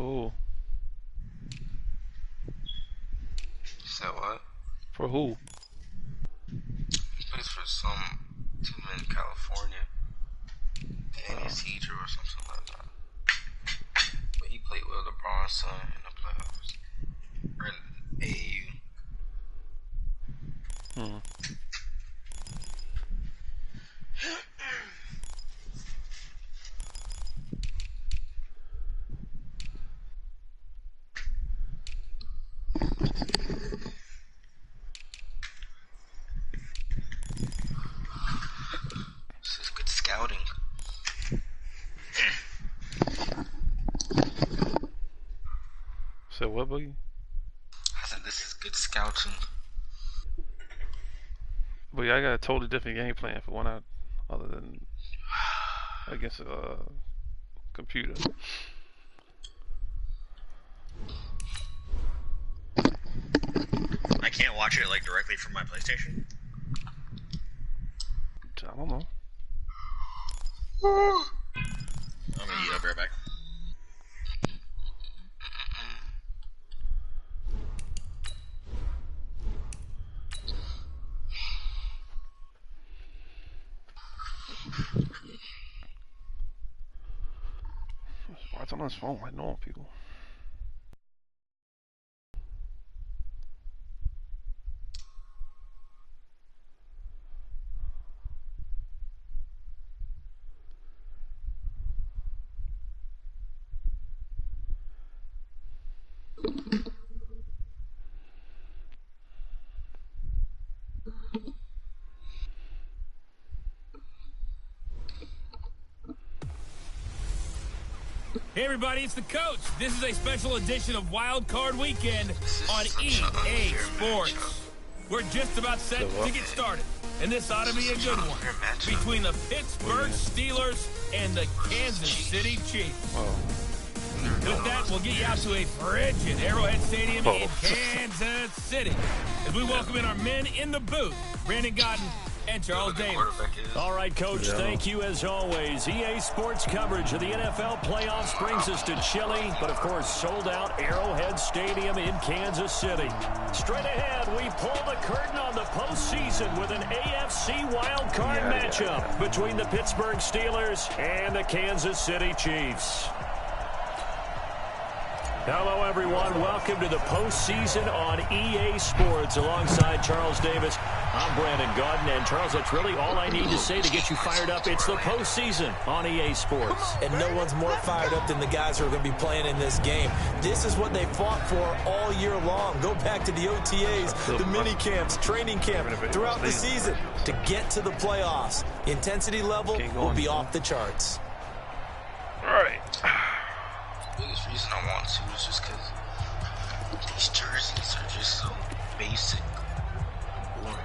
who? So what? For who? He plays for some team in California. Danny's teacher or something like that. But he played with LeBron's son in the playoffs. Or in AAU. This is good scouting. So what, Boogie? I said this is good scouting. Boogie, I got a totally different game plan for one out, other than against a computer. I can't watch it like directly from my PlayStation. I don't know. I'm gonna eat. I'll be right back. Why it's on his phone like normal people? Hey everybody, it's the coach. This is a special edition of Wild Card Weekend on EA Sports. We're just about set to get started, and this ought to be a good one between the Pittsburgh Steelers and the Kansas City Chiefs. With that, we'll get you out to a frigid Arrowhead Stadium in Kansas City as we welcome in our men in the booth, Brandon Godden and Charles Davis. All right, Coach, thank you as always. EA Sports coverage of the NFL playoffs brings us to chilly, but of course sold out Arrowhead Stadium in Kansas City. Straight ahead, we pull the curtain on the postseason with an AFC wild card matchup between the Pittsburgh Steelers and the Kansas City Chiefs. Hello, everyone. Welcome to the postseason on EA Sports alongside Charles Davis. I'm Brandon Godden, and Charles, that's really all I need to say to get you fired up. It's the postseason on EA Sports. And no one's more fired up than the guys who are going to be playing in this game. This is what they fought for all year long. Go back to the OTAs, the mini camps, training camp, throughout the season to get to the playoffs. The intensity level will be off the charts. All right. The biggest reason I want to is just because these jerseys are just so basic, boring.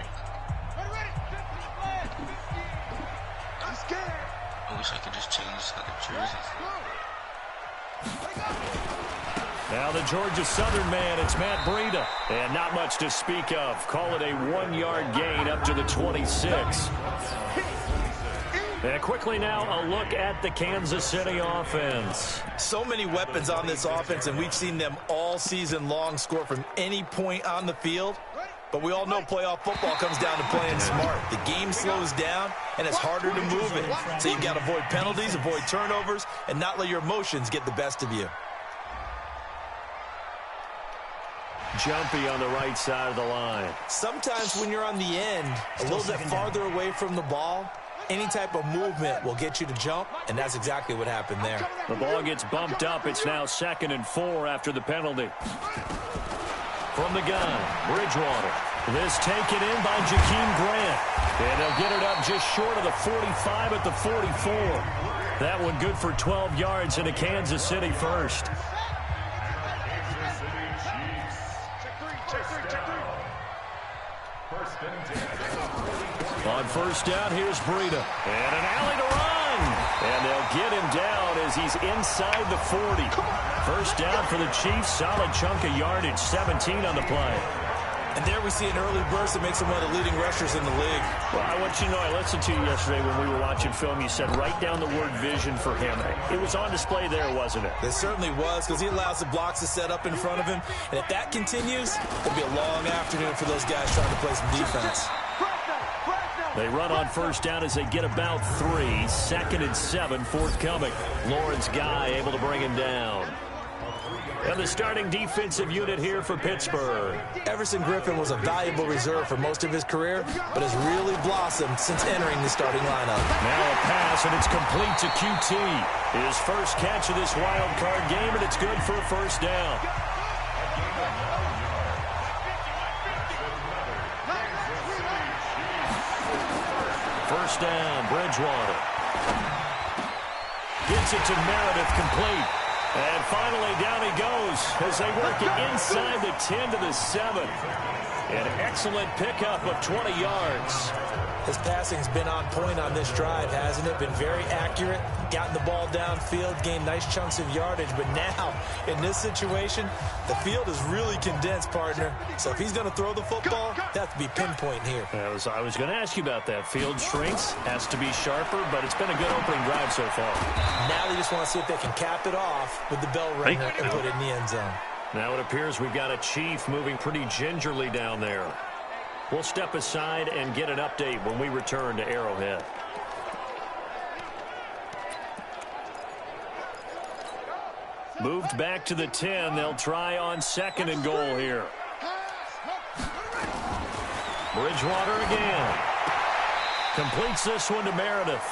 I wish I could just change how the jerseys. Now the Georgia Southern man, it's Matt Breida. And not much to speak of. Call it a 1-yard gain up to the 26. And quickly now, a look at the Kansas City offense. So many weapons on this offense, and we've seen them all season long score from any point on the field. But we all know playoff football comes down to playing smart. The game slows down, and it's harder to move it. So you've got to avoid penalties, avoid turnovers, and not let your emotions get the best of you. Jumpy on the right side of the line. Sometimes when you're on the end, a little bit farther away from the ball, any type of movement will get you to jump, and that's exactly what happened there. The ball gets bumped up. It's now 2nd and 4 after the penalty. From the gun, Bridgewater. This taken in by Jakeem Grant. And they'll get it up just short of the 45 at the 44. That one good for 12 yards into Kansas City first. On first down, here's Breida. And an alley to run. And they'll get him down as he's inside the 40. First down for the Chiefs. Solid chunk of yardage, 17 on the play. And there we see an early burst that makes him one of the leading rushers in the league. Well, I want you to know, I listened to you yesterday when we were watching film. You said write down the word vision for him. It was on display there, wasn't it? It certainly was, because he allows the blocks to set up in front of him. And if that continues, it'll be a long afternoon for those guys trying to play some defense. They run on first down as they get about 3. 2nd and 7 forthcoming. Lawrence Guy able to bring him down. And the starting defensive unit here for Pittsburgh. Everson Griffin was a valuable reserve for most of his career, but has really blossomed since entering the starting lineup. Now a pass, and it's complete to QT. His first catch of this wild card game, and it's good for a first down. First down, Bridgewater. Gets it to Meredith, complete. And finally, down he goes as they work it inside the 10 to the 7. An excellent pickup of 20 yards. His passing's been on point on this drive, hasn't it? Been very accurate, gotten the ball downfield, gained nice chunks of yardage. But now, in this situation, the field is really condensed, partner. So if he's going to throw the football, that has to be pinpoint here. I was going to ask you about that. Field shrinks, has to be sharper, but it's been a good opening drive so far. Now they just want to see if they can cap it off with the bell ringer and put it in the end zone. Now it appears we've got a Chief moving pretty gingerly down there. We'll step aside and get an update when we return to Arrowhead. Moved back to the 10. They'll try on 2nd and goal here. Bridgewater again. Completes this one to Meredith.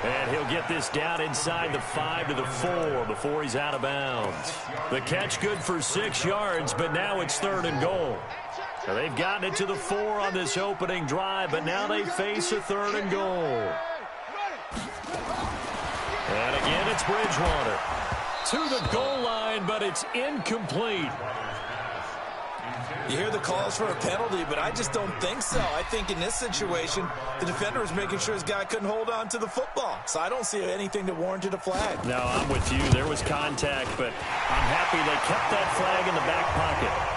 And he'll get this down inside the 5 to the 4 before he's out of bounds. The catch good for 6 yards, but now it's 3rd and goal. So they've gotten it to the 4 on this opening drive, but now they face a 3rd and goal. And again, it's Bridgewater. To the goal line, but it's incomplete. You hear the calls for a penalty, but I just don't think so. I think in this situation, the defender was making sure his guy couldn't hold on to the football. So I don't see anything that warranted a flag. No, I'm with you. There was contact, but I'm happy they kept that flag in the back pocket.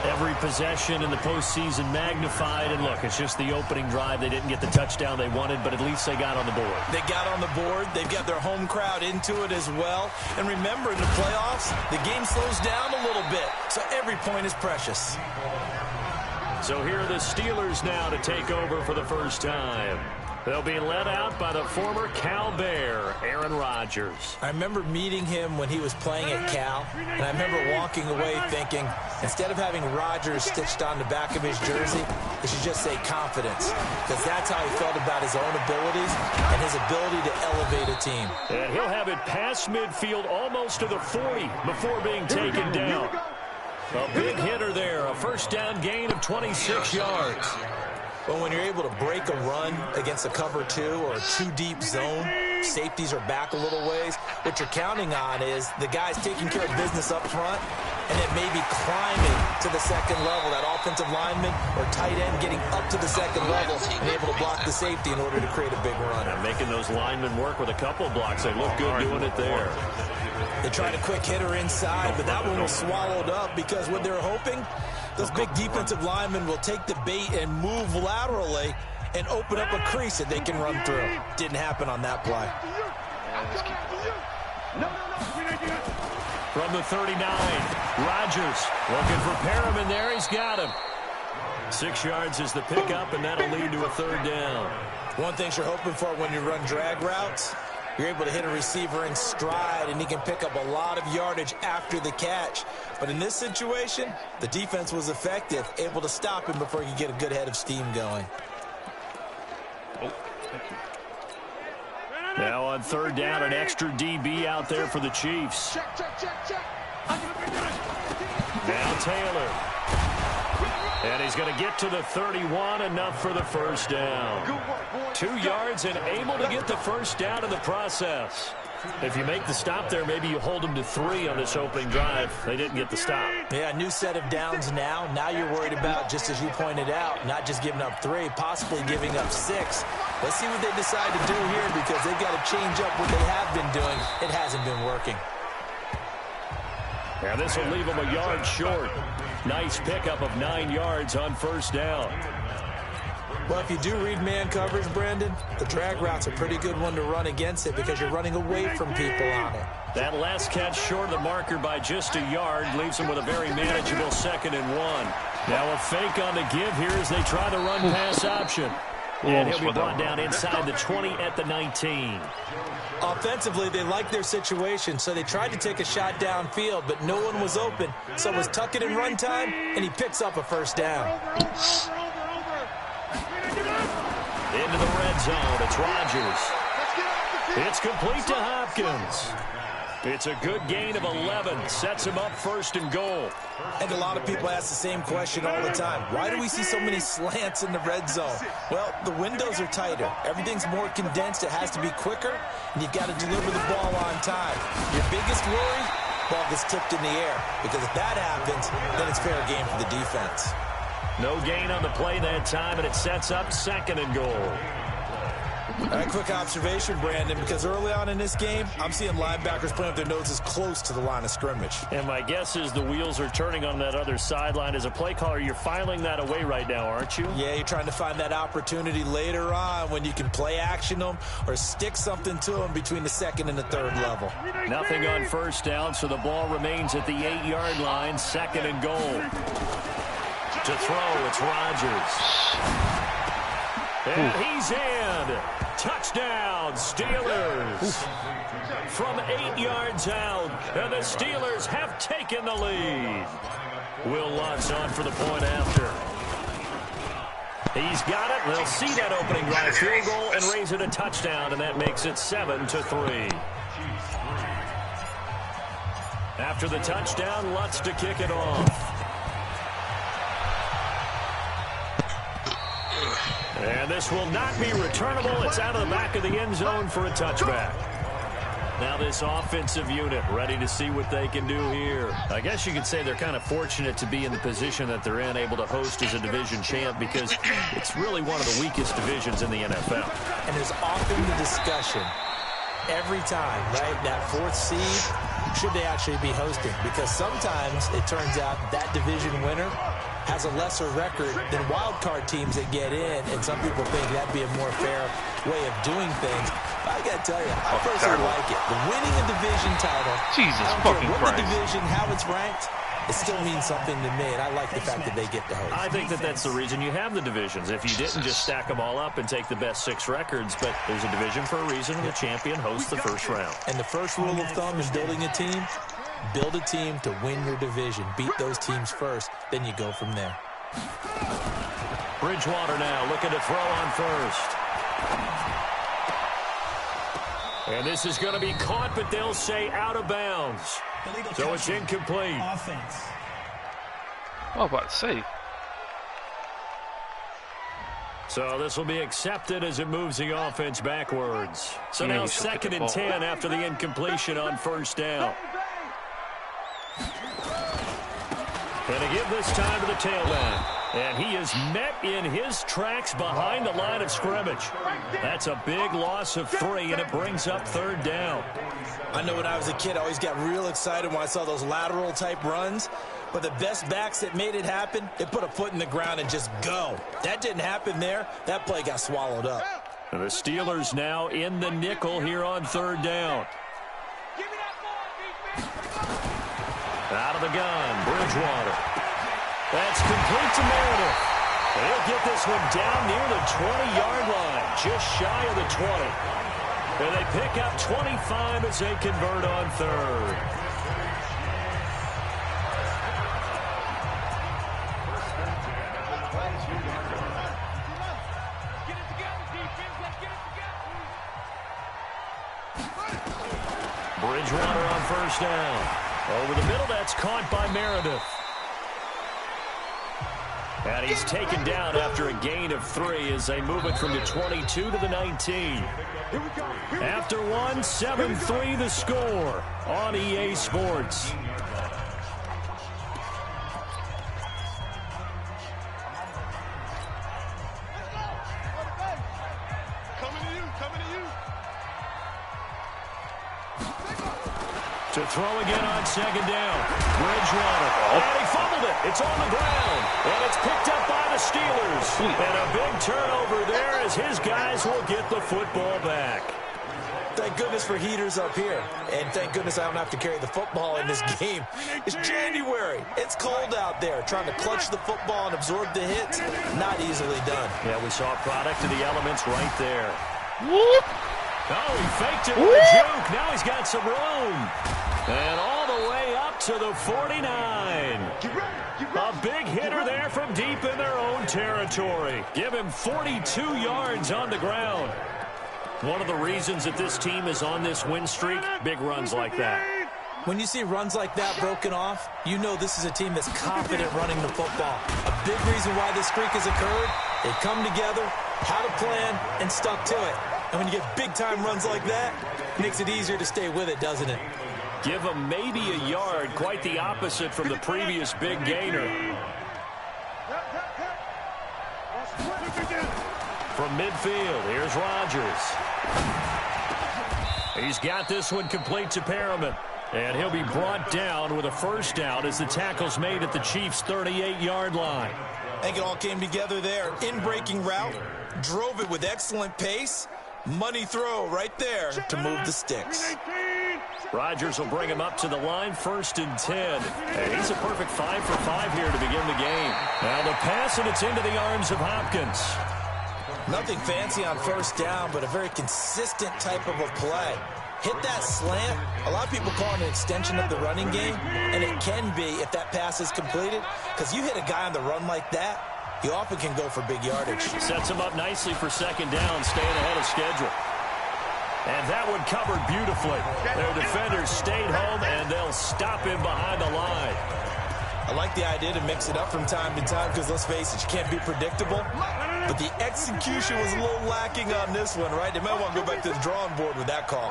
Every possession in the postseason magnified, and look, it's just the opening drive. They didn't get the touchdown they wanted, but at least they got on the board. They got on the board. They've got their home crowd into it as well. And remember, in the playoffs, the game slows down a little bit, so every point is precious. So here are the Steelers now to take over for the first time. They'll be led out by the former Cal Bear, Aaron Rodgers. I remember meeting him when he was playing at Cal, and I remember walking away thinking, instead of having Rodgers stitched on the back of his jersey, it should just say confidence, because that's how he felt about his own abilities and his ability to elevate a team. And he'll have it past midfield almost to the 40 before being taken down. A big hitter there, a first down gain of 26 yards. But when you're able to break a run against a cover 2 or a 2-deep zone, safeties are back a little ways. What you're counting on is the guys taking care of business up front and then maybe climbing to the second level, that offensive lineman or tight end getting up to the second level and able to block the safety in order to create a big run. And making those linemen work with a couple of blocks. They look good doing it there. They tried a quick hitter inside, but that one was swallowed up because what they're hoping, those big defensive linemen will take the bait and move laterally and open up a crease that they can run through. Didn't happen on that play. From the 39, Rodgers looking for Perriman there. He's got him. 6 yards is the pickup, and that'll lead to a 3rd down. One thing you're hoping for when you run drag routes, you're able to hit a receiver in stride, and he can pick up a lot of yardage after the catch. But in this situation, the defense was effective, able to stop him before he could get a good head of steam going. Now on 3rd down, an extra DB out there for the Chiefs. Now Taylor. And he's going to get to the 31, enough for the first down. 2 yards and able to get the first down in the process. If you make the stop there, maybe you hold them to 3 on this opening drive. They didn't get the stop. Yeah, new set of downs now. Now you're worried about, just as you pointed out, not just giving up 3, possibly giving up 6. Let's see what they decide to do here, because they've got to change up what they have been doing. It hasn't been working. Yeah, this will leave them a yard short. Nice pickup of 9 yards on first down. Well, if you do read man coverage, Brandon, the drag route's a pretty good one to run against it because you're running away from people on it. That last catch short of the marker by just a yard leaves him with a very manageable 2nd and 1. Now a fake on the give here as they try the run pass option. And he'll be brought down inside the 20 at the 19. Offensively, they like their situation, so they tried to take a shot downfield, but no one was open. So it was tuck it in run time, and he picks up a first down. Into the red zone, it's Rodgers. It's complete to Hopkins. It's a good gain of 11, sets him up 1st and goal. And a lot of people ask the same question all the time. Why do we see so many slants in the red zone? Well, the windows are tighter. Everything's more condensed. It has to be quicker, and you've got to deliver the ball on time. Your biggest worry, ball gets tipped in the air, because if that happens, then it's fair game for the defense. No gain on the play that time, and it sets up 2nd and goal. All right, quick observation, Brandon, because early on in this game, I'm seeing linebackers playing with their noses close to the line of scrimmage. And my guess is the wheels are turning on that other sideline. As a play caller, you're filing that away right now, aren't you? Yeah, you're trying to find that opportunity later on when you can play action them or stick something to them between the 2nd and the 3rd level. Nothing on first down, so the ball remains at the 8-yard line, 2nd and goal. To throw, it's Rodgers. And he's in. Touchdown, Steelers. From 8 yards out, and the Steelers have taken the lead. Will Lutz on for the point after. He's got it. They'll see that opening drive field goal and raise it a touchdown, and that makes it 7-3. After the touchdown, Lutz to kick it off. And this will not be returnable. It's out of the back of the end zone for a touchback. Now this offensive unit ready to see what they can do here. I guess you could say they're kind of fortunate to be in the position that they're in, able to host as a division champ, because it's really one of the weakest divisions in the NFL. And there's often the discussion every time, right, that 4th seed, should they actually be hosting? Because sometimes it turns out that division winner has a lesser record than wild card teams that get in, and some people think that'd be a more fair way of doing things. I gotta tell you, I personally like it. The winning a division title, Jesus I don't fucking care what Christ. the division, how it's ranked, it still means something to me, and I like the fact that they get to host. I think that that's the reason you have the divisions. If you didn't just stack them all up and take the best 6 records, but there's a division for a reason, and the champion hosts the first round. And the first rule of thumb in building a team, build a team to win your division. Beat those teams first, then you go from there. Bridgewater now looking to throw on first. And this is going to be caught, but they'll say out of bounds. So it's incomplete. Offense. I was about to say. So this will be accepted as it moves the offense backwards. So now 2nd and 10 after the incompletion on first down. And to give this time to the tailback. And he is met in his tracks behind the line of scrimmage. That's a big loss of 3, and it brings up 3rd down. I know when I was a kid, I always got real excited when I saw those lateral-type runs. But the best backs that made it happen, they put a foot in the ground and just go. That didn't happen there. That play got swallowed up. And the Steelers now in the nickel here on 3rd down. Out of the gun, Bridgewater. That's complete to Meredith. They'll get this one down near the 20-yard line, just shy of the 20. And they pick up 25 as they convert on 3rd. Bridgewater on first down. Over the middle, that's caught by Meredith. And he's taken down after a gain of 3 as they move it from the 22 to the 19. After 1, 7-3 the score on EA Sports. To throw again on second down. Bridgewater. And he fumbled it. It's on the ground. And it's picked up by the Steelers. And a big turnover there as his guys will get the football back. Thank goodness for heaters up here. And thank goodness I don't have to carry the football in this game. It's January. It's cold out there. Trying to clutch the football and absorb the hits, not easily done. Yeah, we saw a product of the elements right there. Whoop. Oh, he faked it with a juke. Now he's got some room. And all the way up to the 49. A big hitter there from deep in their own territory. Give him 42 yards on the ground. One of the reasons that this team is on this win streak, big runs like that. When you see runs like that broken off, you know this is a team that's confident running the football. A big reason why this streak has occurred, they come together, had a plan, and stuck to it. And when you get big-time runs like that, it makes it easier to stay with it, doesn't it? Give them maybe a yard, quite the opposite from the previous big gainer. From midfield, here's Rodgers. He's got this one complete to Perriman. And he'll be brought down with a first down as the tackle's made at the Chiefs' 38-yard line. I think it all came together there. In-breaking route, drove it with excellent pace. Money throw right there to move the sticks. Rodgers will bring him up to the line, 1st and 10. And he's a perfect 5 for 5 here to begin the game. Now the pass, and it's into the arms of Hopkins. Nothing fancy on first down, but a very consistent type of a play. Hit that slant. A lot of people call it an extension of the running game, and it can be if that pass is completed, because you hit a guy on the run like that, you often can go for big yardage. Sets him up nicely for second down, staying ahead of schedule. And that one covered beautifully. Their defenders stayed home, and they'll stop him behind the line. I like the idea to mix it up from time to time because, let's face it, you can't be predictable. But the execution was a little lacking on this one, right? They might want to go back to the drawing board with that call.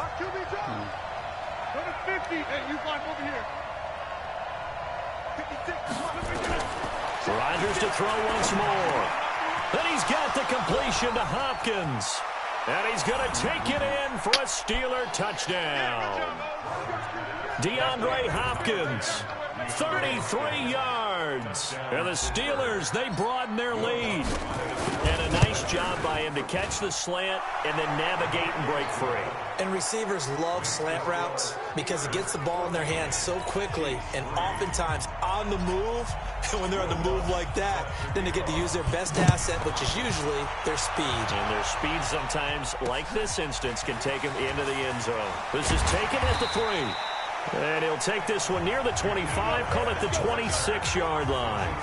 Rodgers to throw once more. Then he's got the completion to Hopkins. And he's going to take it in for a Steeler touchdown. DeAndre Hopkins, 33 yards. And the Steelers, they broaden their lead. And a nice job by him to catch the slant and then navigate and break free. And receivers love slant routes because it gets the ball in their hands so quickly and oftentimes on the move. And when they're on the move like that, then they get to use their best asset, which is usually their speed. And their speed sometimes, like this instance, can take them into the end zone. This is taken at the 3. And he'll take this one near the 25, call it the 26-yard line.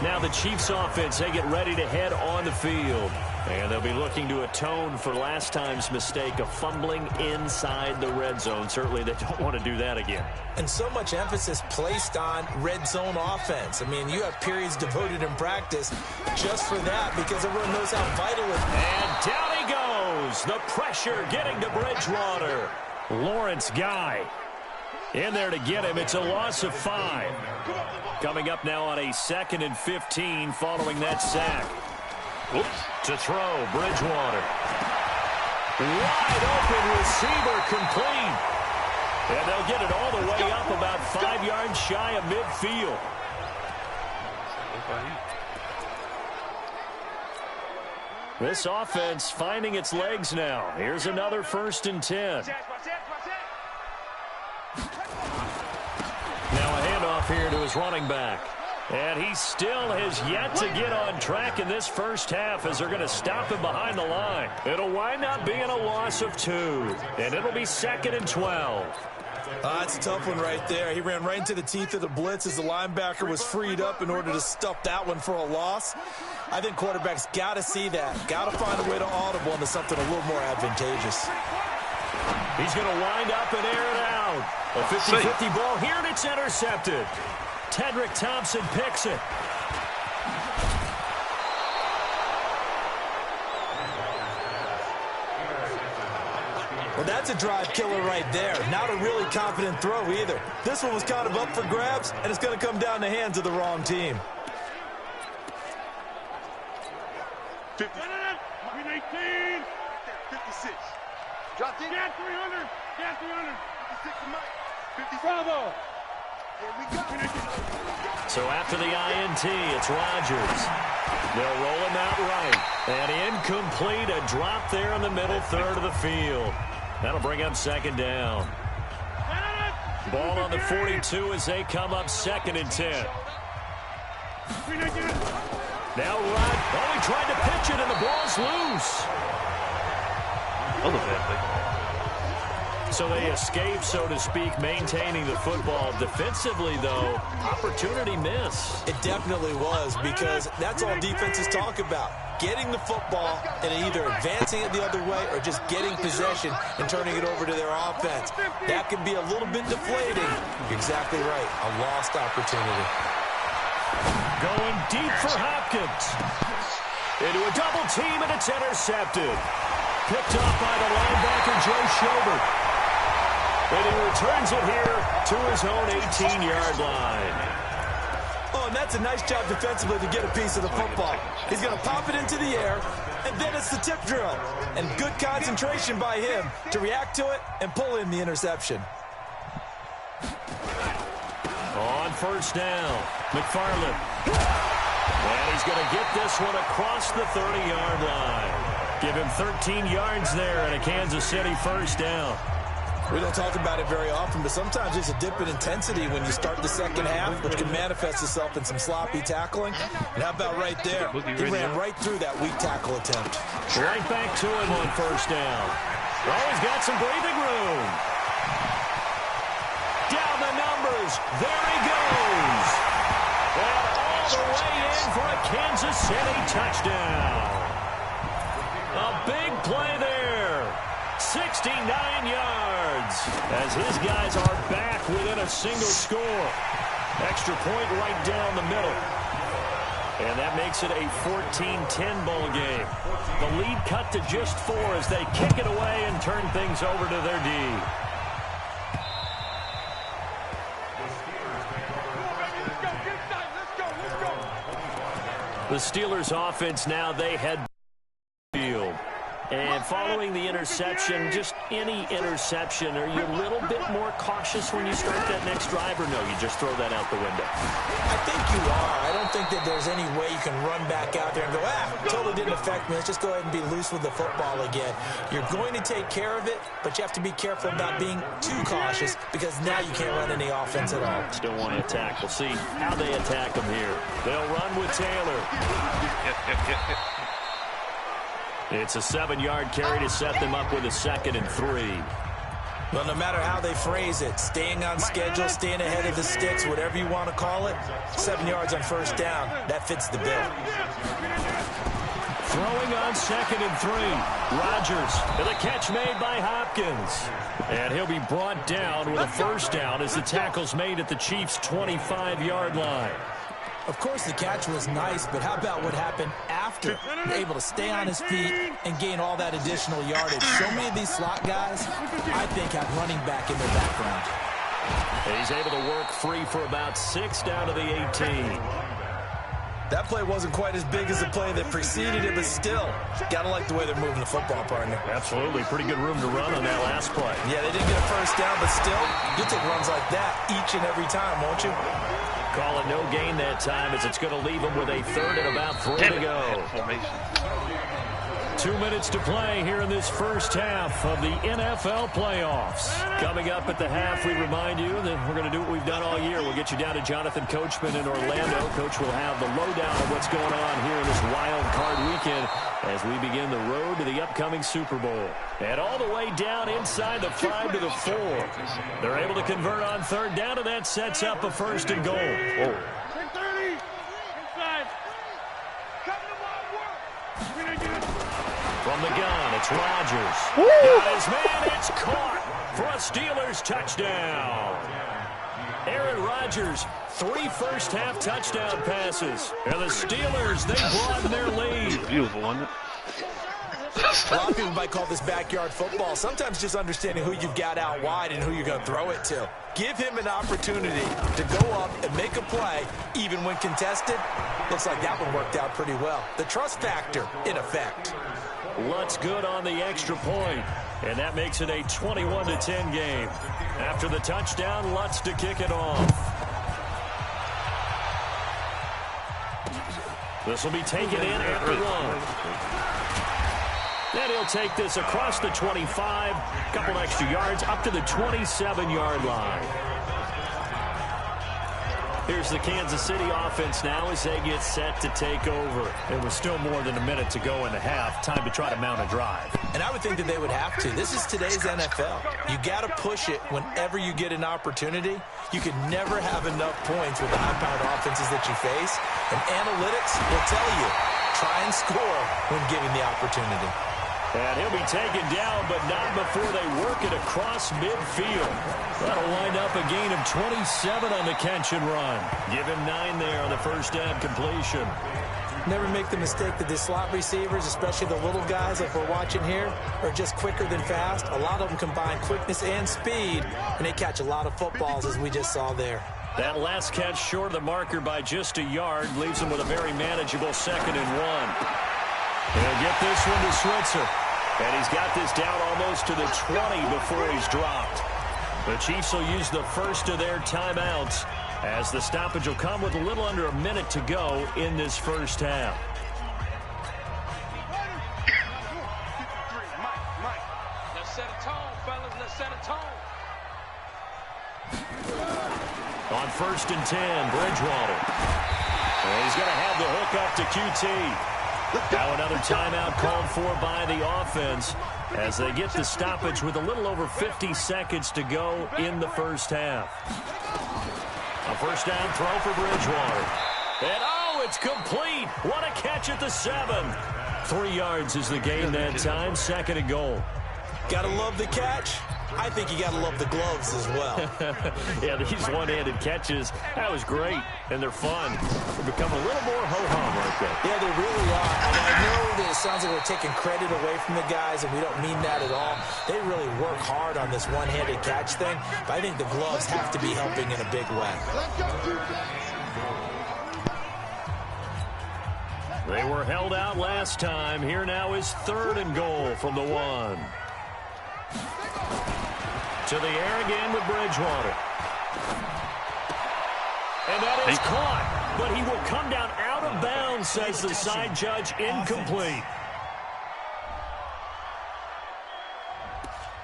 Now the Chiefs offense, they get ready to head on the field. And they'll be looking to atone for last time's mistake of fumbling inside the red zone. Certainly they don't want to do that again. And so much emphasis placed on red zone offense. I mean, you have periods devoted in practice just for that because everyone knows how vital it is. And down he goes. The pressure getting to Bridgewater. Lawrence Guy in there to get him. It's a loss of 5. Coming up now on a 2nd and 15 following that sack. Oops. To throw, Bridgewater. Wide open receiver complete. And they'll get it all the way up about 5 yards shy of midfield. This offense finding its legs now. Here's another 1st and 10. Now a handoff here to his running back. And he still has yet to get on track in this first half as they're going to stop him behind the line. It'll wind up being a loss of 2. And it'll be 2nd and 12. That's a tough one right there. He ran right into the teeth of the blitz as the linebacker was freed up in order to stuff that one for a loss. I think quarterbacks got to see that. Got to find a way to audible into something a little more advantageous. He's going to wind up and air it out. A 50-50 ball here, and it's intercepted. Tedrick Thompson picks it. Well, that's a drive killer right there. Not a really confident throw either. This one was kind of up for grabs, and it's going to come down the hands of the wrong team. 50. 18. 56. Drop it. Got 300. Got 300. 56 Bravo. So after the INT, it's Rodgers. They'll roll him out right. And incomplete, a drop there in the middle third of the field. That'll bring up second down. Ball on the 42 as they come up 2nd and 10. Now he tried to pitch it and the ball's loose. So they escape, so to speak, maintaining the football. Defensively, though, opportunity miss. It definitely was, because that's all defenses talk about. Getting the football and either advancing it the other way or just getting possession and turning it over to their offense. That can be a little bit deflating. You're exactly right. A lost opportunity. Going deep for Hopkins. Into a double team, and it's intercepted. Picked off by the linebacker, Joe Schobert. And he returns it here to his own 18-yard line. Oh, and that's a nice job defensively to get a piece of the football. He's going to pop it into the air, and then it's the tip drill. And good concentration by him to react to it and pull in the interception. On first down, McFarland. And he's going to get this one across the 30-yard line. Give him 13 yards there and a Kansas City first down. We don't talk about it very often, but sometimes there's a dip in intensity when you start the second half, which can manifest itself in some sloppy tackling. And how about right there? He ran right through that weak tackle attempt. Right back to him on first down. Oh, he's got some breathing room. Down the numbers. There he goes. And all the way in for a Kansas City touchdown. A big play there. 69 yards as his guys are back within a single score. Extra point right down the middle. And that makes it a 14-10 ball game. The lead cut to just 4 as they kick it away and turn things over to their D. The Steelers offense now, they head field. And following the interception, just any interception, are you a little bit more cautious when you start that next drive, or no, you just throw that out the window? I think you are. I don't think that there's any way you can run back out there and go, totally didn't affect me. Let's just go ahead and be loose with the football again. You're going to take care of it, but you have to be careful about being too cautious because now you can't run any offense at all. Still want to attack. We'll see how they attack them here. They'll run with Taylor. It's a 7-yard carry to set them up with a 2nd and 3. Well, no matter how they phrase it, staying on schedule, staying ahead of the sticks, whatever you want to call it, 7 yards on first down, that fits the bill. Throwing on 2nd and 3. Rodgers, and the catch made by Hopkins. And he'll be brought down with a first down as the tackle's made at the Chiefs' 25-yard line. Of course, the catch was nice, but how about what happened after? Able to stay on his feet and gain all that additional yardage. So many of these slot guys, I think, have running back in their background. And he's able to work free for about 6 down to the 18. That play wasn't quite as big as the play that preceded it, but still, gotta like the way they're moving the football, partner. Absolutely. Pretty good room to run on that last play. Yeah, they didn't get a first down, but still, you'll take runs like that each and every time, won't you? Call it no gain that time as it's going to leave them with a 3rd and about 3 to go. 2 minutes to play here in this first half of the NFL playoffs. Coming up at the half, we remind you that we're going to do what we've done all year. We'll get you down to Jonathan Coachman in Orlando. Coach will have the lowdown of what's going on here in this wild card weekend as we begin the road to the upcoming Super Bowl. And all the way down inside the 5 to the 4. They're able to convert on 3rd down, and that sets up a 1st and goal. Whoa. 30 inside. From the gun, it's Rodgers. Got his man, it's caught for a Steelers touchdown. Aaron Rodgers, 3 first-half touchdown passes. And the Steelers, they broaden their lead. Beautiful, wasn't it? A lot of people might call this backyard football. Sometimes just understanding who you've got out wide and who you're going to throw it to. Give him an opportunity to go up and make a play, even when contested. Looks like that one worked out pretty well. The trust factor, in effect. What's good on the extra point? And that makes it a 21-10 game. After the touchdown, Lutz to kick it off. This will be taken in at the 1. And he'll take this across the 25, couple extra yards, up to the 27-yard line. Here's the Kansas City offense now as they get set to take over. There was still more than a minute to go in the half. Time to try to mount a drive. And I would think that they would have to. This is today's NFL. You got to push it whenever you get an opportunity. You can never have enough points with the high-powered offenses that you face. And analytics will tell you, try and score when given the opportunity. And he'll be taken down, but not before they work it across midfield. That'll wind up a gain of 27 on the catch and run. Give him 9 there on the first down completion. Never make the mistake that the slot receivers, especially the little guys like we're watching here, are just quicker than fast. A lot of them combine quickness and speed, and they catch a lot of footballs, as we just saw there. That last catch short of the marker by just a yard leaves him with a very manageable 2nd and 1. He'll get this one to Switzer. And he's got this down almost to the 20 before he's dropped. The Chiefs will use the first of their timeouts as the stoppage will come with a little under a minute to go in this first half. Let's set a tone, fellas. Let's set a tone. On 1st and 10, Bridgewater. And he's going to have the hook up to QT. Now another timeout called for by the offense as they get the stoppage with a little over 50 seconds to go in the first half. A first down throw for Bridgewater. And it's complete. What a catch at the 7. 3 yards is the gain that time. 2nd and goal. Gotta love the catch. I think you gotta love the gloves as well. Yeah, these one-handed catches, that was great, and they're fun. They become a little more ho-hum, aren't they? Yeah, they really are. And I know that it sounds like we're taking credit away from the guys, and we don't mean that at all. They really work hard on this one-handed catch thing, but I think the gloves have to be helping in a big way. They were held out last time. Here now is 3rd and goal from the 1. To the air again with Bridgewater. And that is caught, but he will come down out of bounds, says the side judge, incomplete.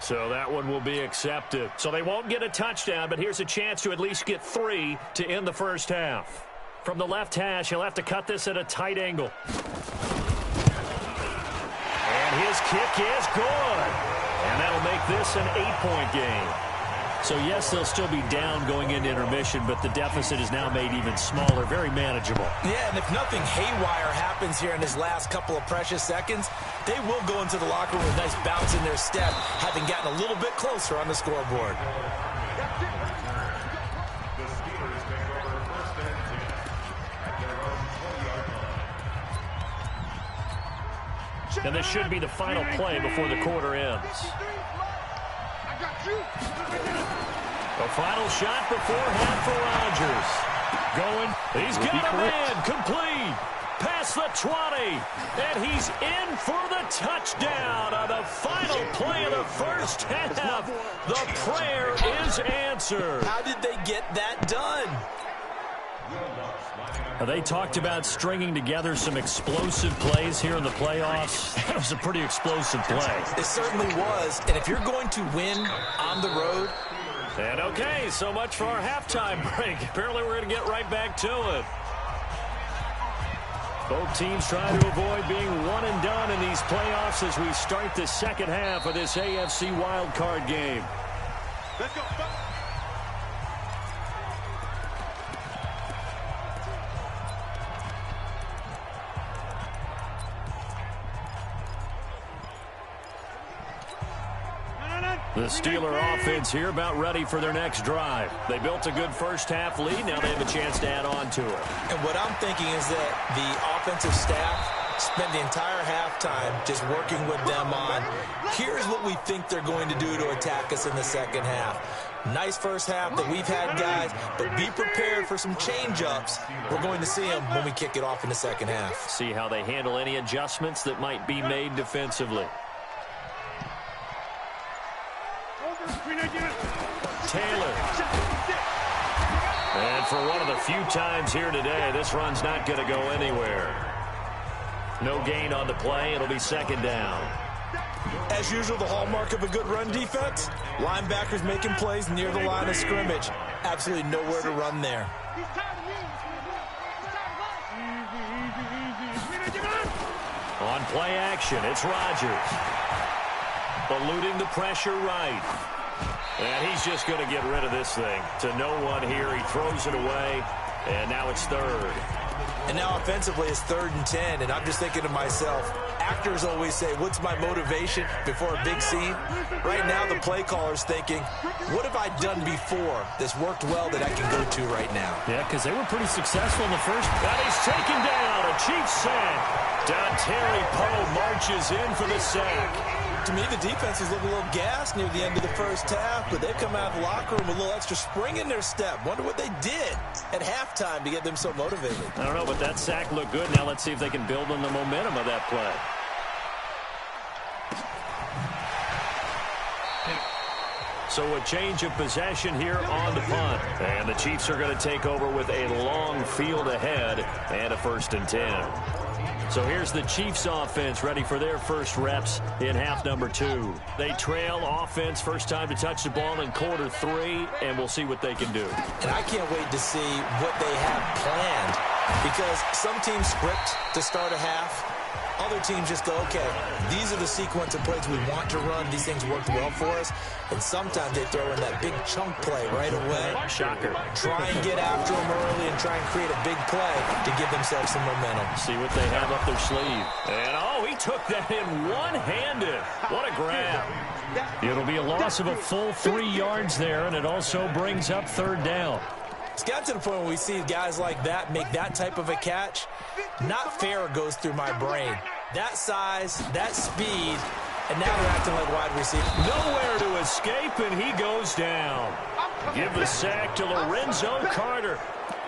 So that one will be accepted. So they won't get a touchdown, but here's a chance to at least get 3 to end the first half. From the left hash, he'll have to cut this at a tight angle. And his kick is good. And that'll make this an 8-point game. So, yes, they'll still be down going into intermission, but the deficit is now made even smaller, very manageable. Yeah, and if nothing haywire happens here in his last couple of precious seconds, they will go into the locker room with a nice bounce in their step, having gotten a little bit closer on the scoreboard. And this should be the final play before the quarter ends. The final shot beforehand for Rodgers. Going, he's got a man, complete, past the 20, and he's in for the touchdown on the final play of the first half. The prayer is answered. How did they get that done? They talked about stringing together some explosive plays here in the playoffs. That was a pretty explosive play. It certainly was. And if you're going to win on the road. And okay, so much for our halftime break. Apparently we're going to get right back to it. Both teams trying to avoid being one and done in these playoffs as we start the second half of this AFC wildcard game. Let's go. The Steeler offense here about ready for their next drive. They built a good first half lead. Now they have a chance to add on to it. And what I'm thinking is that the offensive staff spent the entire halftime just working with them on, here's what we think they're going to do to attack us in the second half. Nice first half that we've had, guys, but be prepared for some change-ups. We're going to see them when we kick it off in the second half. See how they handle any adjustments that might be made defensively. Taylor. And for one of the few times here today, this run's not going to go anywhere. No gain on the play. It'll be second down. As usual, the hallmark of a good run defense, linebackers making plays near the line of scrimmage. Absolutely nowhere to run there. On play action, it's Rodgers. Eluding the pressure right. And he's just going to get rid of this thing. To no one here, he throws it away, and now it's third. And now offensively it's 3rd and 10, and I'm just thinking to myself, actors always say, what's my motivation before a big scene? Right now the play caller's thinking, what have I done before that's worked well that I can go to right now? Yeah, because they were pretty successful in the first. And he's taken down, a Chiefs sack. Dontari Poe marches in for the sack. To me, the defense is looking a little gassed near the end of the first half, but they've come out of the locker room with a little extra spring in their step. Wonder what they did at halftime to get them so motivated. I don't know, but that sack looked good. Now let's see if they can build on the momentum of that play. So a change of possession here on the punt. And the Chiefs are going to take over with a long field ahead and a 1st and 10. So here's the Chiefs offense ready for their first reps in half number 2. They trail offense, first time to touch the ball in quarter 3, and we'll see what they can do. And I can't wait to see what they have planned, because some teams script to start a half. Other teams just go, okay, these are the sequence of plays we want to run. These things worked well for us. And sometimes they throw in that big chunk play right away. Shocker. Try and get after them early and try and create a big play to give themselves some momentum. See what they have up their sleeve. And, oh, he took that in one-handed. What a grab. It'll be a loss of a full 3 yards there, and it also brings up 3rd down. It's got to the point where we see guys like that make that type of a catch. Not fair goes through my brain. That size, that speed, and now they're acting like wide receiver. Nowhere to escape, and he goes down. Give the sack to Lorenzo Carter.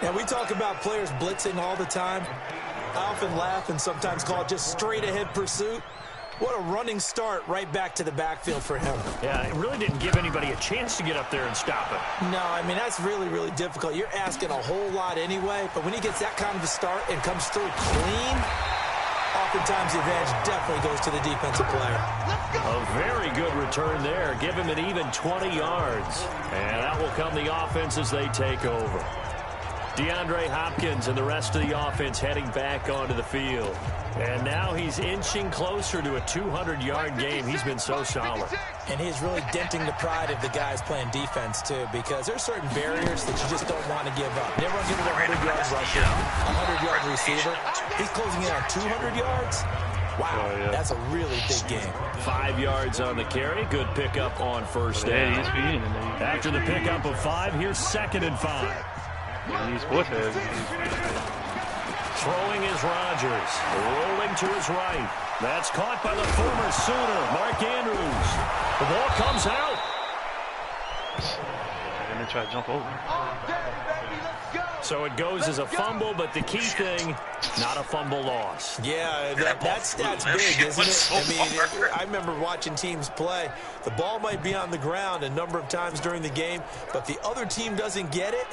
Now, we talk about players blitzing all the time. I often laugh and sometimes call it just straight-ahead pursuit. What a running start right back to the backfield for him. Yeah, it really didn't give anybody a chance to get up there and stop it. No, I mean, that's really, really difficult. You're asking a whole lot anyway, but when he gets that kind of a start and comes through clean, oftentimes the advantage definitely goes to the defensive player. A very good return there. Give him an even 20 yards. And that will come the offense as they take over. DeAndre Hopkins and the rest of the offense heading back onto the field. And now he's inching closer to a 200-yard game. He's been so solid. And he's really denting the pride of the guys playing defense, too, because there's certain barriers that you just don't want to give up. Never give it a 100-yard rusher, a 100-yard receiver. He's closing in on 200 yards. Wow, that's a really big game. 5 yards on the carry. Good pickup on first down. After the pickup of 5, here's 2nd and 5. Throwing is Rodgers. Rolling to his right. That's caught by the former Sooner, Mark Andrews. The ball comes out. And they try to jump over. So it goes as a fumble, but the key thing, not a fumble loss. Yeah, that stat's big, isn't it? I mean, I remember watching teams play. The ball might be on the ground a number of times during the game, but the other team doesn't get it.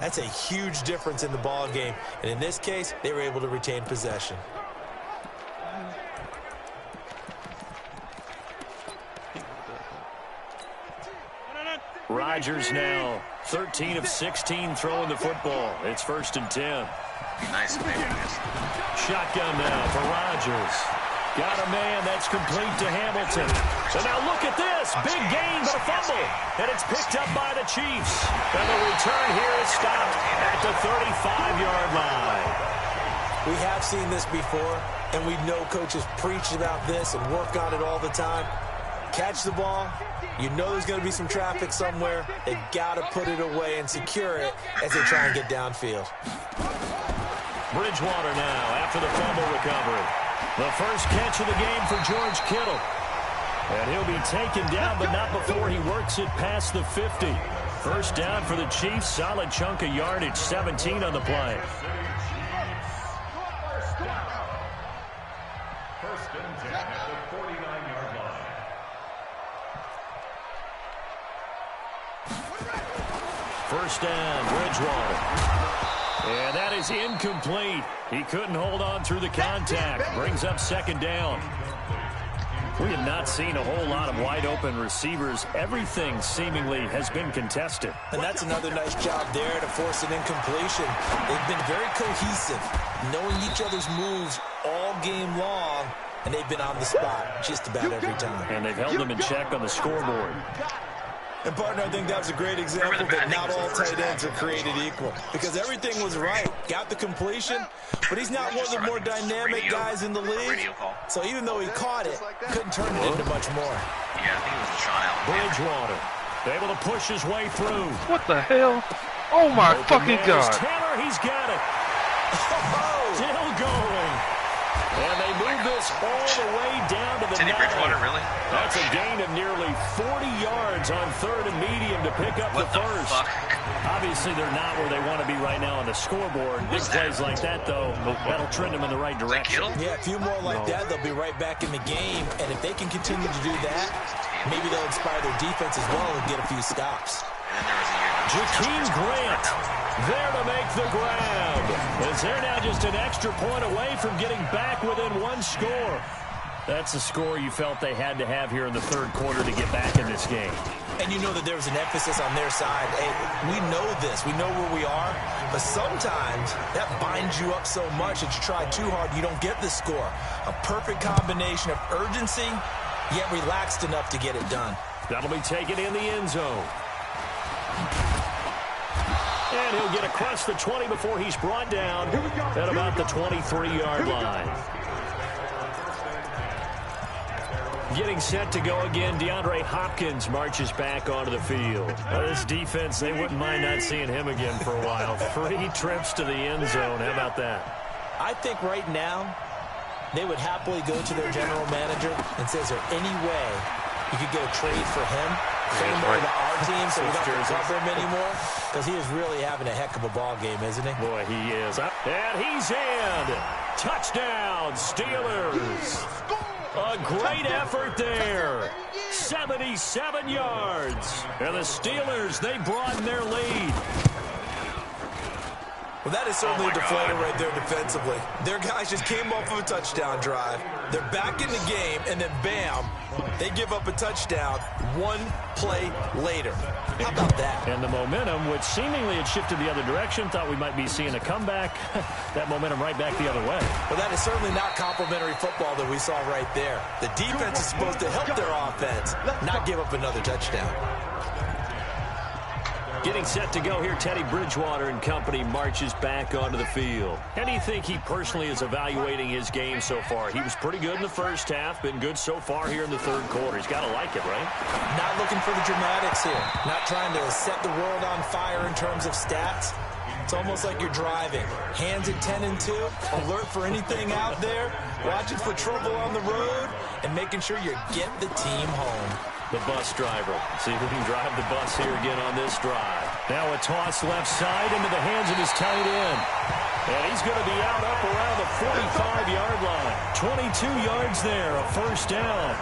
That's a huge difference in the ball game. And in this case, they were able to retain possession. Rodgers now 13 of 16 throwing the football. It's 1st and 10. Nice man. Shotgun now for Rodgers. Got a man that's complete to Hamilton. So now look at this. Big gain, but a fumble. And it's picked up by the Chiefs. And the return here is stopped at the 35-yard line. We have seen this before, and we know coaches preach about this and work on it all the time. Catch the ball. You know there's going to be some traffic somewhere. They've got to put it away and secure it as they try and get downfield. Bridgewater now after the fumble recovery. The first catch of the game for George Kittle. And he'll be taken down, but not before he works it past the 50. First down for the Chiefs. Solid chunk of yardage, 17 on the play. First and 10 at the 49-yard line. first down. Bridgewater. And that is incomplete. He couldn't hold on through the contact. Brings up second down. We have not seen a whole lot of wide-open receivers. Everything seemingly has been contested. And that's another nice job there to force an incompletion. They've been very cohesive, knowing each other's moves all game long, and they've been on the spot just about every time. And they've held them in check on the scoreboard. And, partner, I think that was a great example that not all tight ends are created equal. Because everything was right. Got the completion, but he's not one of the more dynamic guys in the league. So even though he caught it, couldn't turn it into much more. Yeah, I think it was Sean Allen. Bridgewater able to push his way through. What the hell? Oh, my fucking God. Taylor, he's got it. Still going. And they move this all the way down to the Teddy 9. Bridgewater, really? That's a gain of nearly 40 yards on third and medium to pick up the first. Fuck? Obviously, they're not where they want to be right now on the scoreboard. Big plays like that, though, that'll trend them in the right direction. Yeah, a few more like that, they'll be right back in the game. And if they can continue to do that, maybe they'll inspire their defense as well and get a few stops. And then there was a year. Jakeem Grant there to make the grab. As they're now just an extra point away from getting back within one score. That's a score you felt they had to have here in the third quarter to get back in this game. And you know that there was an emphasis on their side. Hey, we know this. We know where we are. But sometimes that binds you up so much that you try too hard, you don't get the score. A perfect combination of urgency, yet relaxed enough to get it done. That'll be taken in the end zone. And he'll get across the 20 before he's brought down at about the 23-yard line. Getting set to go again, DeAndre Hopkins marches back onto the field. This defense, they wouldn't mind not seeing him again for a while. 3 trips to the end zone. How about that? I think right now they would happily go to their general manager and say, is there any way you could get a trade for him? Same way to our team so we don't have to cover him anymore? Because he is really having a heck of a ball game, isn't he? Boy, he is. And he's in. Touchdown, Steelers. A great effort there. 77 yards. And the Steelers, they broaden their lead. Well, that is certainly a deflator right there defensively. Their guys just came off of a touchdown drive. They're back in the game, and then bam, they give up a touchdown 1 play later. How about that? And the momentum, which seemingly had shifted the other direction, thought we might be seeing a comeback. That momentum right back the other way. Well, that is certainly not complimentary football that we saw right there. The defense is supposed to help their offense, not give up another touchdown. Getting set to go here, Teddy Bridgewater and company marches back onto the field. How do you think he personally is evaluating his game so far? He was pretty good in the first half, been good so far here in the third quarter. He's got to like it, right? Not looking for the dramatics here. Not trying to set the world on fire in terms of stats. It's almost like you're driving. Hands at 10 and 2, alert for anything out there, watching for trouble on the road, and making sure you get the team home. The bus driver. See if we can drive the bus here again on this drive. Now a toss left side into the hands of his tight end. And he's going to be out up around the 45-yard line. 22 yards there, a first down.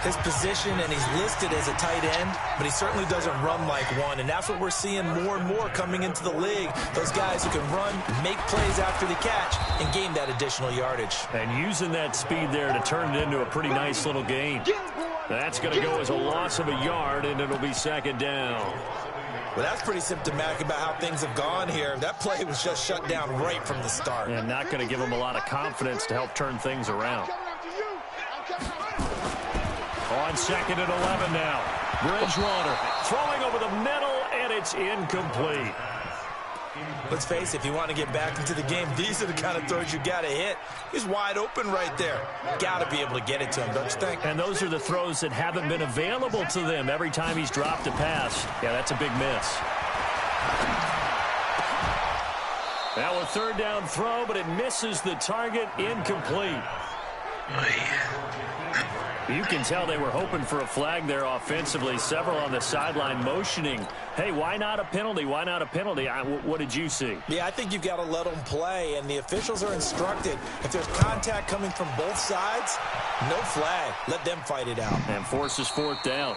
His position, and he's listed as a tight end, but he certainly doesn't run like one, and that's what we're seeing more and more coming into the league. Those guys who can run, make plays after the catch, and gain that additional yardage. And using that speed there to turn it into a pretty nice little gain. That's going to go as a loss of a yard, and it'll be second down. Well, that's pretty symptomatic about how things have gone here. That play was just shut down right from the start. And not going to give him a lot of confidence to help turn things around. On second and 11 now. Bridgewater throwing over the middle, and it's incomplete. Let's face it, if you want to get back into the game, these are the kind of throws you got to hit. He's wide open right there. Got to be able to get it to him, don't you think? And those are the throws that haven't been available to them every time he's dropped a pass. Yeah, that's a big miss. Now a third down throw, but it misses the target. Incomplete. You can tell they were hoping for a flag there offensively. Several on the sideline motioning, hey, why not a penalty? Why not a penalty? What did you see? Yeah, I think you've got to let them play, and the officials are instructed. If there's contact coming from both sides, no flag. Let them fight it out. And forces fourth down.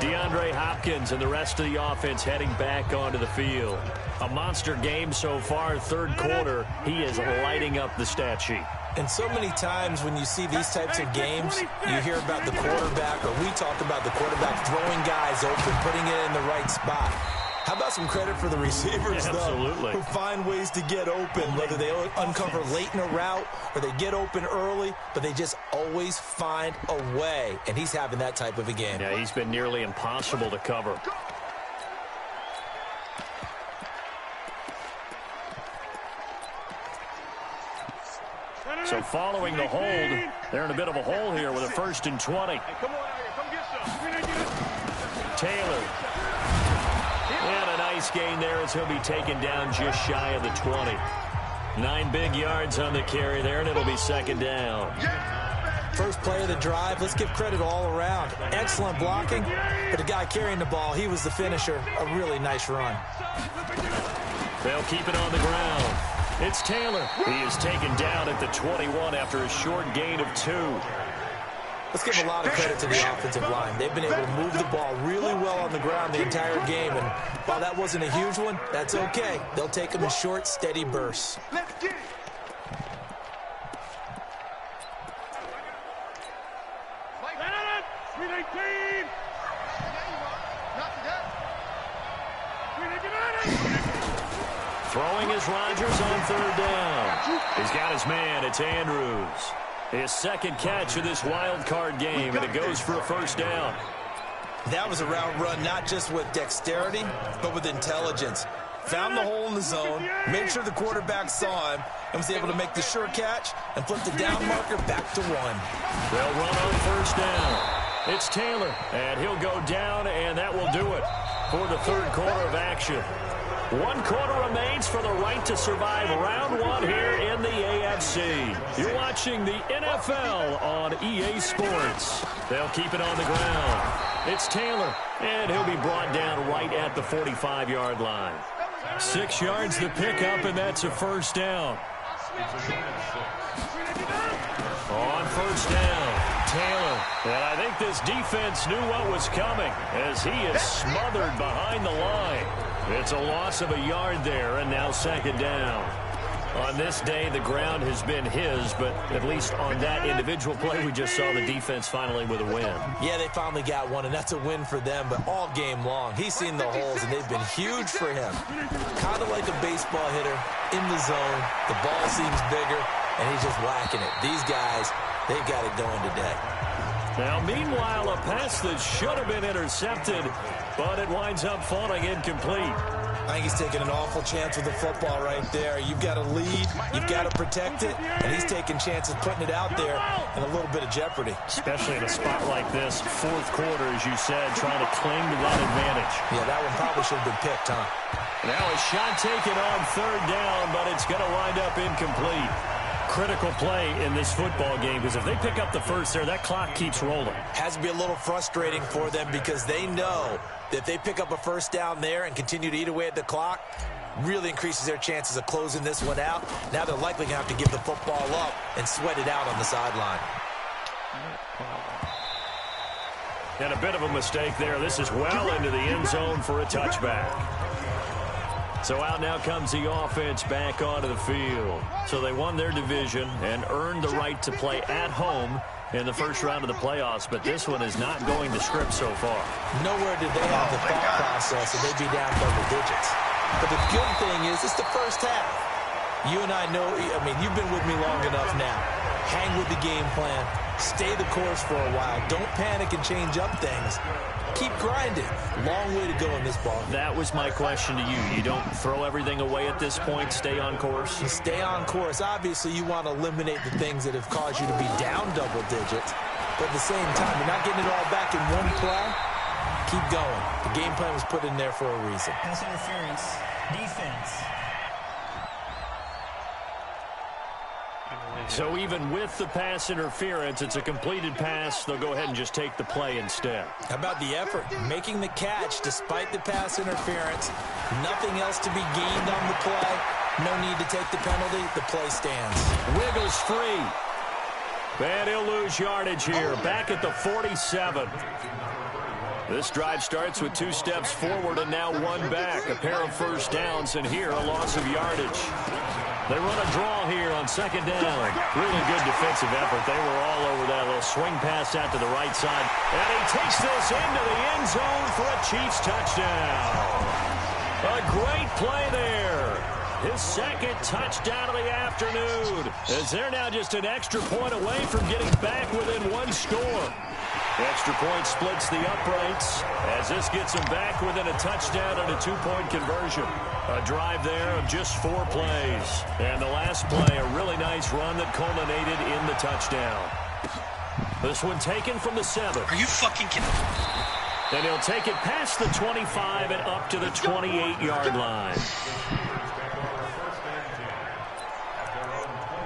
DeAndre Hopkins and the rest of the offense heading back onto the field. A monster game so far, third quarter. He is lighting up the stat sheet. And so many times when you see these types of games, you hear about the quarterback, or we talk about the quarterback throwing guys open, putting it in the right spot. How about some credit for the receivers, though, who find ways to get open, whether they uncover late in a route or they get open early, but they just always find a way. And he's having that type of a game. Yeah, he's been nearly impossible to cover. So following the hold, they're in a bit of a hole here with a 1st and 20. Taylor. And a nice gain there as he'll be taken down just shy of the 20. 9 big yards on the carry there, and it'll be 2nd down. First play of the drive, let's give credit all around. Excellent blocking, but the guy carrying the ball, he was the finisher. A really nice run. They'll keep it on the ground. It's Taylor. He is taken down at the 21 after a short gain of 2. Let's give a lot of credit to the offensive line. They've been able to move the ball really well on the ground the entire game. And while that wasn't a huge one, that's okay. They'll take them in short, steady bursts. Let's get it. Throwing is Rodgers on 3rd down. He's got his man. It's Andrews. His 2nd catch of this wild card game, and it goes for a 1st down. That was a route run, not just with dexterity, but with intelligence. Found the hole in the zone, made sure the quarterback saw him, and was able to make the sure catch and flip the down marker back to 1. They'll run on 1st down. It's Taylor, and he'll go down, and that will do it for the 3rd quarter of action. 1 quarter remains for the right to survive round 1 here in the AFC. You're watching the NFL on EA Sports. They'll keep it on the ground. It's Taylor, and he'll be brought down right at the 45-yard line. 6 yards to pick up, and that's a 1st down. On 1st down, Taylor. And I think this defense knew what was coming as he is smothered behind the line. It's a loss of a yard there, and now 2nd down. On this day, the ground has been his, but at least on that individual play, we just saw the defense finally with a win. Yeah, they finally got one, and that's a win for them, but all game long, he's seen the holes, and they've been huge for him. Kind of like a baseball hitter in the zone. The ball seems bigger, and he's just whacking it. These guys, they've got it going today. Now, meanwhile, a pass that should have been intercepted, but it winds up falling incomplete. I think he's taking an awful chance with the football right there. You've got to lead, you've got to protect it, and he's taking chances putting it out there in a little bit of jeopardy. Especially in a spot like this, 4th quarter, as you said, trying to cling to that advantage. Yeah, that one probably should have been picked, huh? Now a shot taken on 3rd down, but it's going to wind up incomplete. Critical play in this football game, because if they pick up the 1st there, that clock keeps rolling. Has to be a little frustrating for them because they know that if they pick up a 1st down there and continue to eat away at the clock, really increases their chances of closing this one out. Now they're likely going to have to give the football up and sweat it out on the sideline. And a bit of a mistake there. This is well into the end zone for a touchback. So out now comes the offense back onto the field. So they won their division and earned the right to play at home in the 1st round of the playoffs, but this one is not going to script so far. Nowhere did they have the thought process that they'd be down double digits. But the good thing is it's the 1st half. You and I know, I mean, you've been with me long enough now. Hang with the game plan. Stay the course for a while. Don't panic and change up things. Keep grinding. Long way to go in this ball. That was my question to you. You don't throw everything away at this point. Stay on course. You stay on course. Obviously, you want to eliminate the things that have caused you to be down double digits. But at the same time, you're not getting it all back in one play. Keep going. The game plan was put in there for a reason. Pass interference. Defense. So even with the pass interference, it's a completed pass. They'll go ahead and just take the play instead. How about the effort? Making the catch despite the pass interference. Nothing else to be gained on the play. No need to take the penalty. The play stands. Wiggles free. And he'll lose yardage here, back at the 47. This drive starts with 2 steps forward and now 1 back. A pair of first downs, and here a loss of yardage. They run a draw here on 2nd down. Really good defensive effort. They were all over that little swing pass out to the right side. And he takes this into the end zone for a Chiefs touchdown. A great play there. His 2nd touchdown of the afternoon, as they're now just an extra point away from getting back within 1 score. The extra point splits the uprights as this gets them back within a touchdown and a 2-point conversion. A drive there of just 4 plays. And the last play, a really nice run that culminated in the touchdown. This one taken from the 7. Are you fucking kidding? And he'll take it past the 25 and up to the 28-yard line.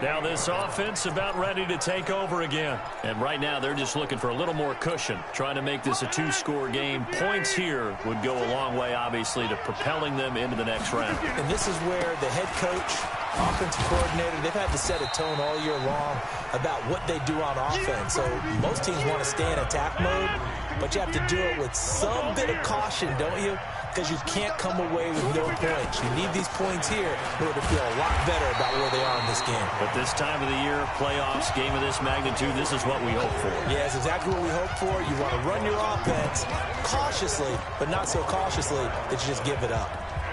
Now this offense about ready to take over again. And right now they're just looking for a little more cushion, trying to make this a 2-score game. Points here would go a long way, obviously, to propelling them into the next round. And this is where the head coach, offensive coordinator, they've had to set a tone all year long about what they do on offense. So most teams want to stay in attack mode, but you have to do it with some bit of caution, don't you? Because you can't come away with no points. You need these points here in order to feel a lot better about where they are in this game. But this time of the year, playoffs, game of this magnitude, this is what we hope for. Yeah, it's exactly what we hope for. You want to run your offense cautiously, but not so cautiously that you just give it up.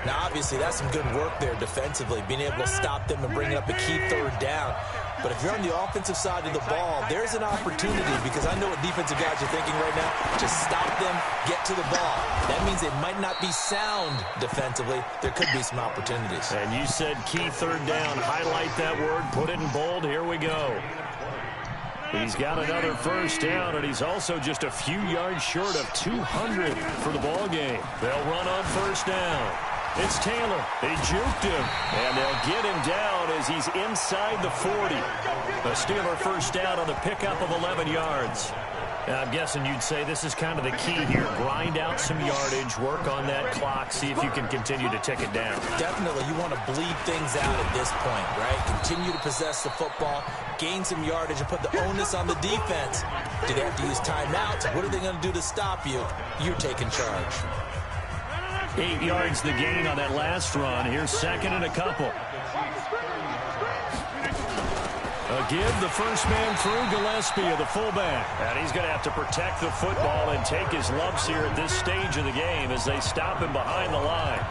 Now, obviously, that's some good work there defensively, being able to stop them and bring up a key 3rd down. But if you're on the offensive side of the ball, there's an opportunity, because I know what defensive guys are thinking right now. Just stop them, get to the ball. That means it might not be sound defensively. There could be some opportunities. And you said key 3rd down. Highlight that word, put it in bold. Here we go. He's got another first down, and he's also just a few yards short of 200 for the ball game. They'll run on first down. It's Taylor. They juked him, and they'll get him down as he's inside the 40. A Steeler first down on the pickup of 11 yards. Now, I'm guessing you'd say this is kind of the key here. Grind out some yardage, work on that clock, see if you can continue to tick it down. Definitely, you want to bleed things out at this point, right? Continue to possess the football, gain some yardage, and put the onus on the defense. Do they have to use timeouts? What are they going to do to stop you? You're taking charge. 8 yards the gain on that last run. Here's 2nd and a couple. A give, the first man through, Gillespie, the fullback. And he's going to have to protect the football and take his lumps here at this stage of the game as they stop him behind the line.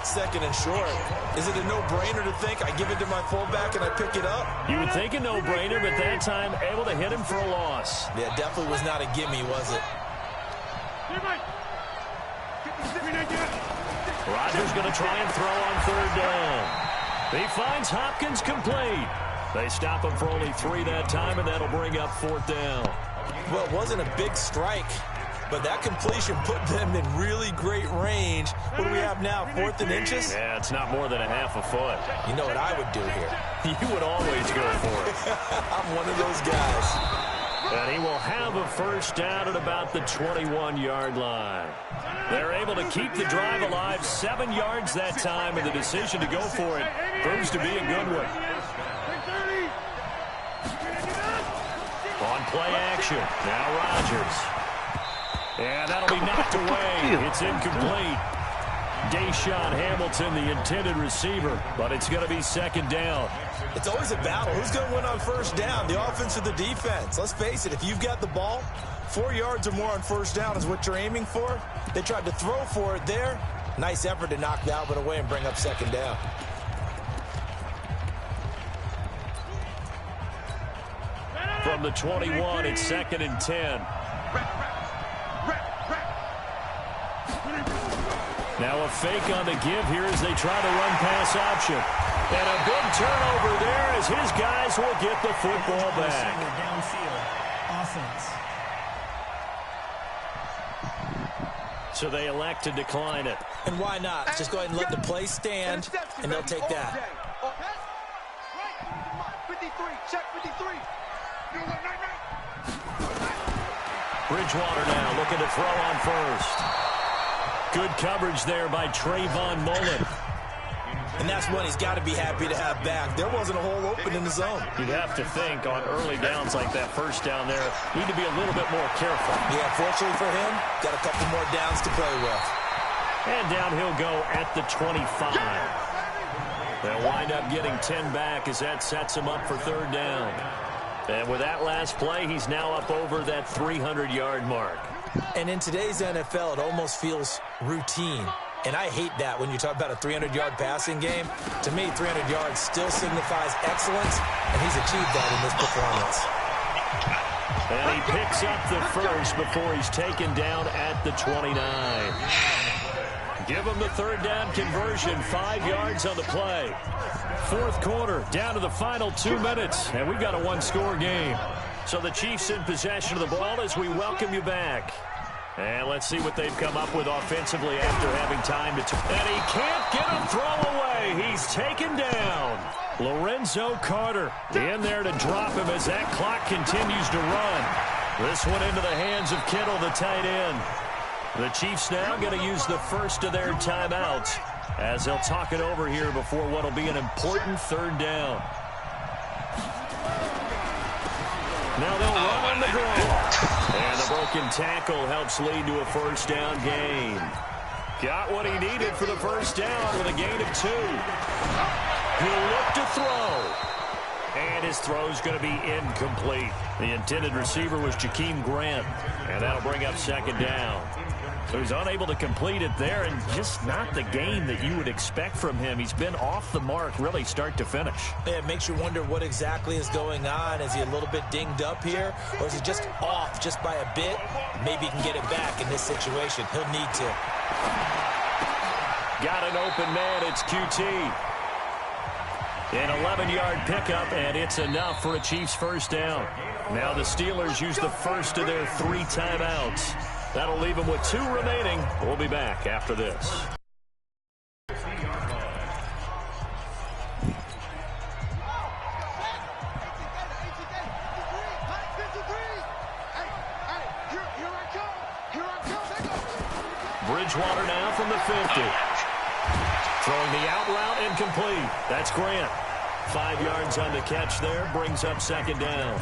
2nd and short. Is it a no-brainer to think I give it to my fullback and I pick it up? You would think a no-brainer, but that time able to hit him for a loss. Yeah, definitely was not a gimme, was it? Rodgers going to try and throw on 3rd down. He finds Hopkins complete. They stop him for only 3 that time, and that'll bring up 4th down. Well, it wasn't a big strike, but that completion put them in really great range. What do we have now, 4th and inches? Yeah, it's not more than a half a foot. You know what I would do here? You would always go for it. I'm one of those guys. And he will have a first down at about the 21-yard line. They're able to keep the drive alive, 7 yards that time, and the decision to go for it proves to be a good one. On play action, now Rodgers. And that'll be knocked away. It's incomplete. Deshaun Hamilton, the intended receiver, but it's going to be 2nd down. It's always a battle. Who's going to win on first down, the offense or the defense? Let's face it, if you've got the ball, 4 yards or more on first down is what you're aiming for. They tried to throw for it there. Nice effort to knock Dalvin away and bring up 2nd down. From the 21, it's 2nd and 10. Now a fake on the give here as they try to run pass option. And a big turnover there as his guys will get the football back. Downfield offense. So they elect to decline it. And why not? Just go ahead and let the play stand, and they'll take that. 53, check 53. Bridgewater now looking to throw on first. Good coverage there by Trayvon Mullen. and that's one he's got to be happy to have back. There wasn't a hole open in the zone. You'd have to think on early downs like that first down there, need to be a little bit more careful. Yeah, fortunately for him, got a couple more downs to play with. And down he'll go at the 25. They'll wind up getting 10 back as that sets him up for third down. And with that last play, he's now up over that 300-yard mark. And in today's NFL, it almost feels routine. And I hate that when you talk about a 300-yard passing game. To me, 300 yards still signifies excellence, and he's achieved that in this performance. And he picks up the first before he's taken down at the 29. Give him the third down conversion, 5 yards on the play. Fourth quarter, down to the final 2 minutes, and we've got a one-score game. So the Chiefs in possession of the ball as we welcome you back. And let's see what they've come up with offensively after having time to... And he can't get a throw away. He's taken down. Lorenzo Carter in there to drop him as that clock continues to run. This one into the hands of Kittle, the tight end. The Chiefs now going to use the first of their timeouts as they'll talk it over here before what will be an important third down. Now they'll run on the draw. And the broken tackle helps lead to a first down gain. Got what he needed for the first down with a gain of 2. He'll look to throw. And his throw's going to be incomplete. The intended receiver was Jakeem Grant. And that'll bring up second down. So he's unable to complete it there, and just not the game that you would expect from him. He's been off the mark really start to finish. Yeah, it makes you wonder what exactly is going on. Is he a little bit dinged up here, or is he just off just by a bit? Maybe he can get it back in this situation. He'll need to. Got an open man. It's QT. An 11-yard pickup, and it's enough for a Chiefs first down. Now the Steelers use the first of their 3 timeouts. That'll leave them with 2 remaining. We'll be back after this. Bridgewater now from the 50. Throwing the out route incomplete. That's Grant. 5 yards on the catch there. Brings up second down.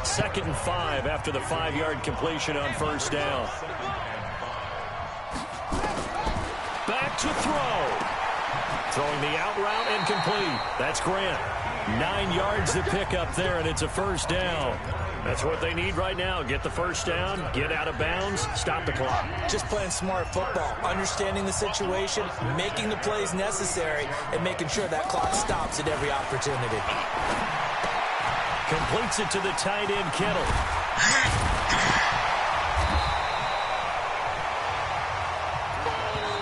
2nd and 5 after the 5-yard completion on first down. Back to throw. Throwing the out route incomplete. That's Grant. 9 yards to pick up there, and it's a first down. That's what they need right now. Get the first down, get out of bounds, stop the clock. Just playing smart football, understanding the situation, making the plays necessary, and making sure that clock stops at every opportunity. Completes it to the tight end, Kittle.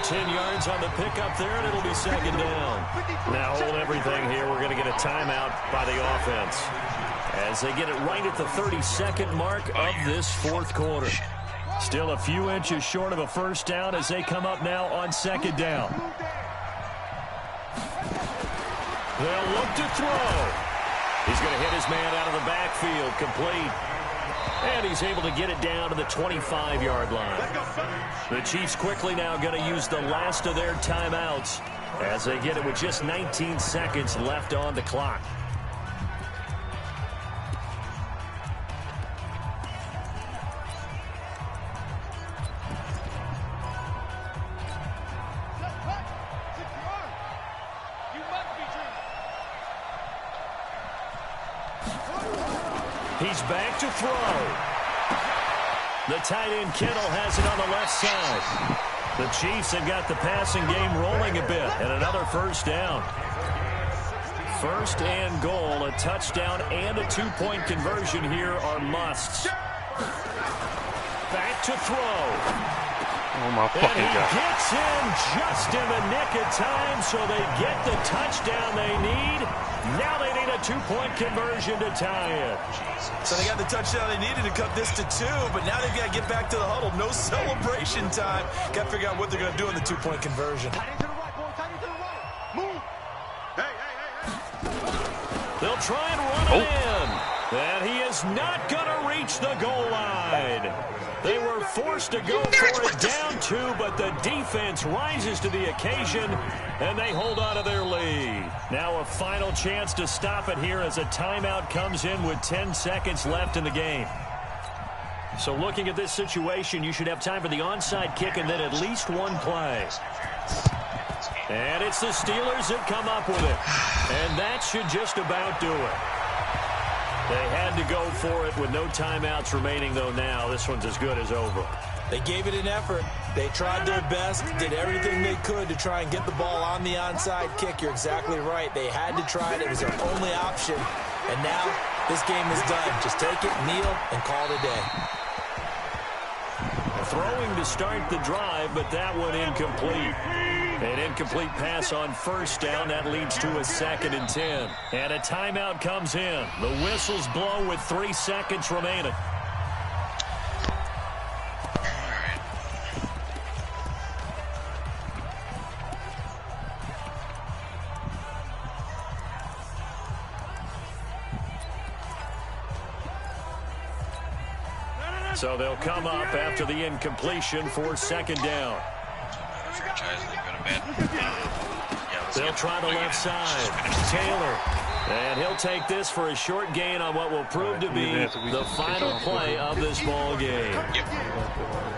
Ten yards on the pickup there, and it'll be second down. Now hold everything here. We're going to get a timeout by the offense as they get it right at the 32nd mark of this fourth quarter. Still a few inches short of a first down as they come up now on second down. They'll look to throw. He's going to hit his man out of the backfield, complete. And he's able to get it down to the 25-yard line. The Chiefs quickly now going to use the last of their timeouts as they get it with just 19 seconds left on the clock. He's back to throw. The tight end Kittle has it on the left side. The Chiefs have got the passing game rolling a bit, and another first down. First and goal, a touchdown and a 2-point conversion here are musts. Back to throw. Oh, my fucking God. And he gets in just in the nick of time, so they get the touchdown they need. Now they need a 2-point conversion to tie it. So they got the touchdown they needed to cut this to 2, but now they've got to get back to the huddle. No celebration time. Got to figure out what they're going to do in the 2-point conversion. They'll try and run it in. And he is not going to reach the goal line. They were forced to go for it down 2, but the defense rises to the occasion, and they hold on to their lead. Now a final chance to stop it here as a timeout comes in with 10 seconds left in the game. So looking at this situation, you should have time for the onside kick and then at least one play. And it's the Steelers that come up with it. And that should just about do it. They had to go for it with no timeouts remaining, though now this one's as good as over. They gave it an effort. They tried their best, did everything they could to try and get the ball on the onside kick. You're exactly right. They had to try it. It was their only option. And now this game is done. Just take it, kneel, and call it a day. Throwing to start the drive, but that one incomplete. An incomplete pass on first down. That leads to a 2nd and 10. And a timeout comes in. The whistles blow with 3 seconds remaining. So they'll come up after the incompletion for 2nd down. They'll try the left side. Taylor. And he'll take this for a short gain on what will prove to be the final play of this ball game.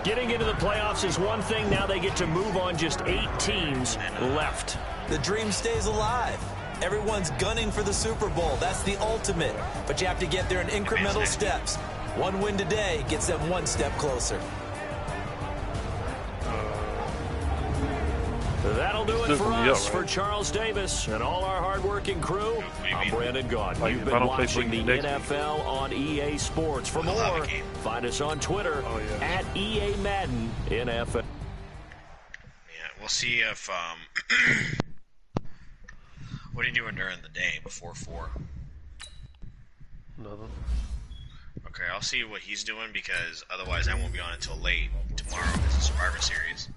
Getting into the playoffs is one thing. Now they get to move on. Just 8 teams left. The dream stays alive. Everyone's gunning for the Super Bowl. That's the ultimate. But you have to get there in incremental steps. One win today gets them 1 step closer. That'll do it for us, for Charles Davis and all our hardworking crew. I'm Brandon Gaudin. You've been watching the NFL on EA Sports. For more, find us on Twitter at EA Madden NFL. Yeah, we'll see if what are you doing during the day before 4? Nothing. Okay, I'll see what he's doing because otherwise I won't be on until late tomorrow. It's a Survivor Series.